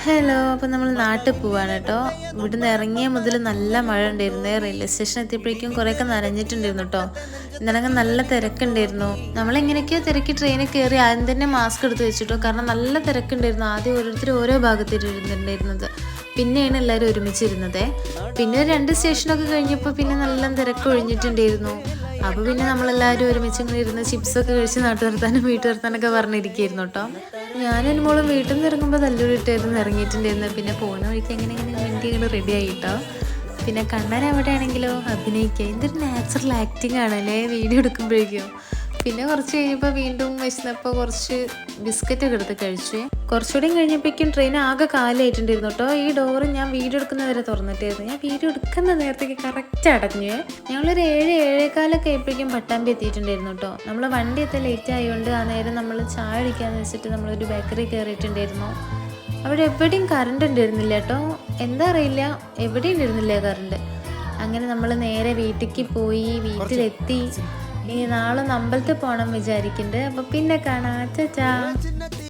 Hello, അപ്പോൾ നമ്മൾ നാട്ടിൽ പോവാണ് കേട്ടോ. ഇവിടുന്ന് ഇറങ്ങിയ മുതൽ നല്ല മഴ ഉണ്ടായിരുന്നു. റെയിൽവേ സ്റ്റേഷൻ എത്തിയപ്പോഴേക്കും കുറേയൊക്കെ നനഞ്ഞിട്ടുണ്ടായിരുന്നു കേട്ടോ. ഇന്നലെ നല്ല തിരക്കുണ്ടായിരുന്നു. നമ്മളെങ്ങനെയൊക്കെയോ തിരക്കി ട്രെയിനിൽ കയറി ആദ്യം തന്നെ മാസ്ക് എടുത്ത് വെച്ചിട്ടോ, കാരണം നല്ല തിരക്കുണ്ടായിരുന്നു. ആദ്യം ഓരോരുത്തർ ഓരോ ഭാഗത്തിരുന്നുണ്ടായിരുന്നത്, പിന്നെയാണ് എല്ലാവരും ഒരുമിച്ചിരുന്നത്. പിന്നെ ഒരു 2 സ്റ്റേഷനൊക്കെ കഴിഞ്ഞപ്പോൾ പിന്നെ നല്ല തിരക്ക് ഒഴിഞ്ഞിട്ടുണ്ടായിരുന്നു. അപ്പോൾ പിന്നെ നമ്മളെല്ലാവരും ഒരുമിച്ച് ഇങ്ങനെ ഇരുന്ന് ചിപ്സൊക്കെ കഴിച്ച് നാട്ടുവർത്താനും വീട്ടുവർത്താനൊക്കെ പറഞ്ഞിരിക്കുകയായിരുന്നു കേട്ടോ. ഞാനും മോളും വീട്ടിൽ നിന്ന് ഇറങ്ങുമ്പോൾ തല്ലൂരിട്ടായിരുന്നു ഇറങ്ങിയിട്ടുണ്ടായിരുന്നു. പിന്നെ പോകുന്ന വഴിക്ക് എങ്ങനെ വേണ്ടി ഇങ്ങനെ റെഡി ആയിട്ടോ. പിന്നെ കണ്ണൻ എവിടെയാണെങ്കിലോ അഭിനയിക്കുക, എന്തൊരു നാച്ചുറൽ ആക്ടിങ് ആണല്ലേ വീഡിയോ എടുക്കുമ്പോഴേക്കും. പിന്നെ കുറച്ച് കഴിഞ്ഞപ്പോൾ വീണ്ടും വിശന്നപ്പോൾ കുറച്ച് ബിസ്ക്കറ്റൊക്കെ എടുത്ത് കഴിച്ചു. കുറച്ചുകൂടി കഴിഞ്ഞപ്പോഴേക്കും ട്രെയിൻ ആകെ കാലായിട്ടുണ്ടായിരുന്നു കേട്ടോ. ഈ ഡോറ് ഞാൻ വീഡിയോ എടുക്കുന്നവരെ തുറന്നിട്ടായിരുന്നു. ഞാൻ വീഡിയോ എടുക്കുന്ന നേരത്തേക്ക് കറക്റ്റ് അടഞ്ഞു. ഞങ്ങളൊരു 7-7:15 ആയപ്പോഴേക്കും പട്ടാമ്പി എത്തിയിട്ടുണ്ടായിരുന്നു കേട്ടോ. നമ്മൾ വണ്ടി എത്താൻ ലേറ്റ് ആയതുകൊണ്ട് ആ നേരം നമ്മൾ ചായ അടിക്കാമെന്ന് വെച്ചിട്ട് നമ്മളൊരു ബേക്കറി കയറിയിട്ടുണ്ടായിരുന്നു. അവിടെ എവിടെയും കറണ്ട് ഉണ്ടായിരുന്നില്ല കേട്ടോ. എന്താ അറിയില്ല, എവിടെയും ഉണ്ടായിരുന്നില്ല കറണ്ട്. അങ്ങനെ നമ്മൾ നേരെ വീട്ടിലേക്ക് പോയി, വീട്ടിലെത്തി. ഇനി നാളെ അമ്പലത്തിൽ പോകണം വിചാരിക്കുന്നുണ്ട്. അപ്പോൾ പിന്നെ കാണാം. ചാ.